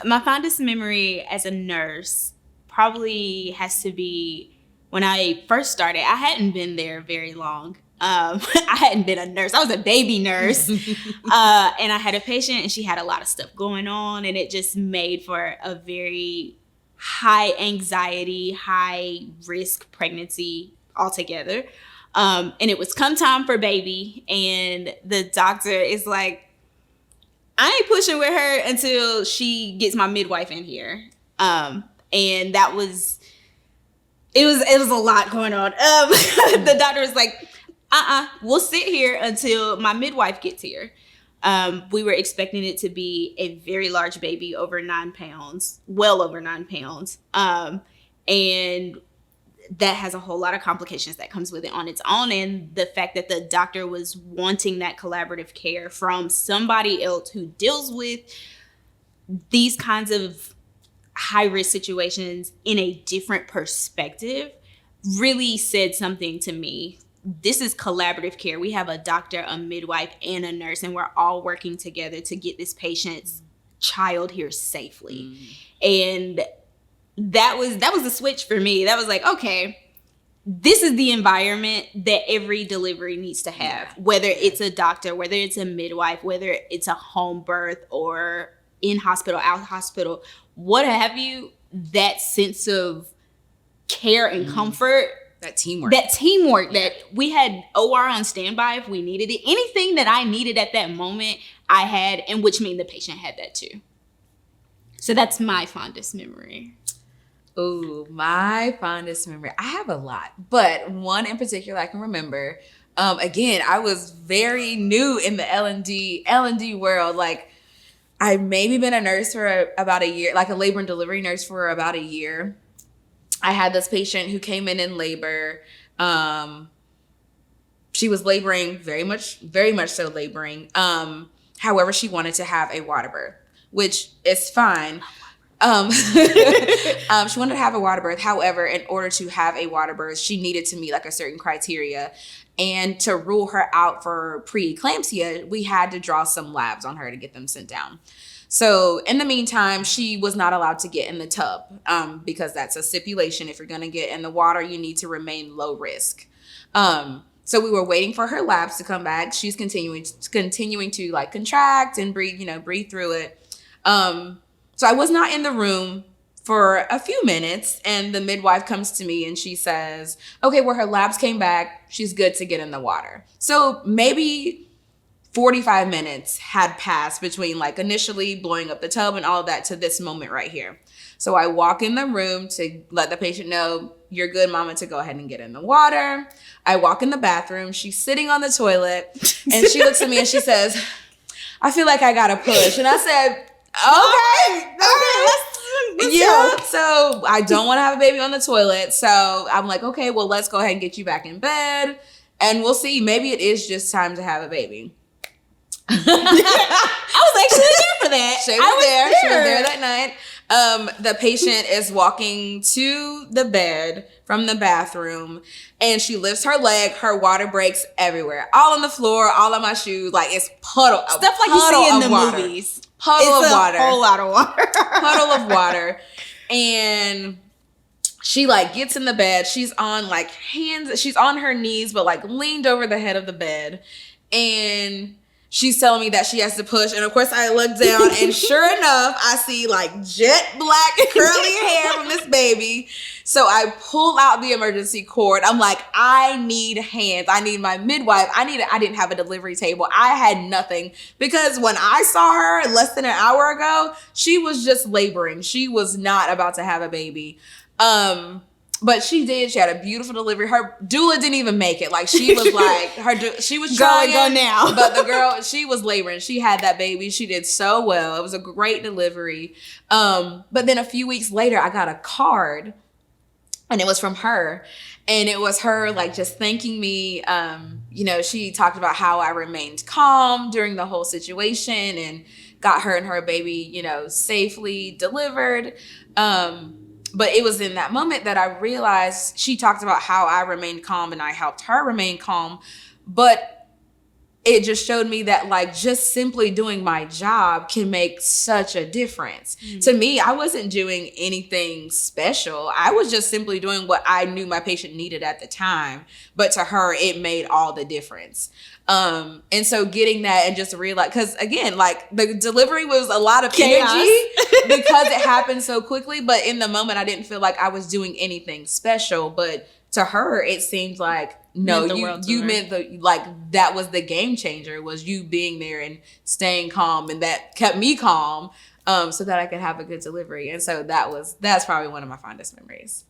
My fondest memory as a nurse probably has to be when I first started. I hadn't been there very long. I hadn't been a nurse. I was a baby nurse. And I had a patient and she had a lot of stuff going on, and it just made for a very high anxiety, high risk pregnancy altogether. And it was come time for baby, and the doctor is like, I ain't pushing with her until she gets my midwife in here. And that was, it was a lot going on. The doctor was like, we'll sit here until my midwife gets here. We were expecting it to be a very large baby, over 9 pounds, well over 9 pounds. And that has a whole lot of complications that comes with it on its own. And the fact that the doctor was wanting that collaborative care from somebody else who deals with these kinds of high risk situations in a different perspective really said something to me. This is collaborative care. We have a doctor, a midwife, and a nurse, and we're all working together to get this patient's child here safely. And that was the switch for me. That was like, okay, this is the environment that every delivery needs to have, whether it's a doctor, whether it's a midwife, whether it's a home birth or in hospital, out hospital, what have you. That sense of care and comfort, that teamwork that we had OR on standby if we needed it. Anything that I needed at that moment, I had, and which means the patient had that too. So that's my fondest memory. Oh, my fondest memory. I have a lot, but one in particular I can remember. Again, I was very new in the L&D world. Like, I've maybe been a nurse for about a year, like a labor and delivery nurse for about a year. I had this patient who came in labor. She was laboring, very much so laboring. However, she wanted to have a water birth, which is fine. She wanted to have a water birth. However, in order to have a water birth, she needed to meet like a certain criteria. And to rule her out for preeclampsia, we had to draw some labs on her to get them sent down. So in the meantime, she was not allowed to get in the tub because that's a stipulation. If you're going to get in the water, you need to remain low risk. So we were waiting for her labs to come back. She's continuing to like contract and breathe through it. So I was not in the room for a few minutes, and the midwife comes to me and she says, okay, well, her labs came back. She's good to get in the water. So maybe 45 minutes had passed between like initially blowing up the tub and all of that to this moment right here. So I walk in the room to let the patient know, you're good, mama, to go ahead and get in the water. I walk in the bathroom. She's sitting on the toilet and she looks at me and she says, I feel like I got to push. And I said, okay. Yeah. So I don't want to have a baby on the toilet. So I'm like, okay, well, let's go ahead and get you back in bed and we'll see. Maybe it is just time to have a baby. I was actually there for that. She was there that night. The patient is walking to the bed from the bathroom and she lifts her leg. Her water breaks everywhere. All on the floor, all on my shoes. Like it's puddle. Stuff like you see in the movies. Puddle of water. A whole lot of water. Puddle of water. And she like gets in the bed. She's on like hands. She's on her knees, but like leaned over the head of the bed. And she's telling me that she has to push. And of course I look down and sure enough, I see like jet black curly hair from this baby. So I pull out the emergency cord. I'm like, I need hands. I need my midwife. I didn't have a delivery table. I had nothing because when I saw her less than an hour ago, she was just laboring. She was not about to have a baby. But she did. She had a beautiful delivery. Her doula didn't even make it. Like she was like she was trying. Go now. But the girl, she was laboring. She had that baby. She did so well. It was a great delivery. But then a few weeks later, I got a card, and it was from her, and it was her like just thanking me. She talked about how I remained calm during the whole situation and got her and her baby, safely delivered. But it was in that moment that I realized she talked about how I remained calm and I helped her remain calm. But it just showed me that like just simply doing my job can make such a difference. To me, I wasn't doing anything special. I was just simply doing what I knew my patient needed at the time. But to her, it made all the difference. And so getting that and just realize, because again, like the delivery was a lot of energy because it happened so quickly. But in the moment, I didn't feel like I was doing anything special. But to her, it seemed like, no, you meant that was the game changer, was you being there and staying calm, and that kept me calm, so that I could have a good delivery. And so that's probably one of my fondest memories.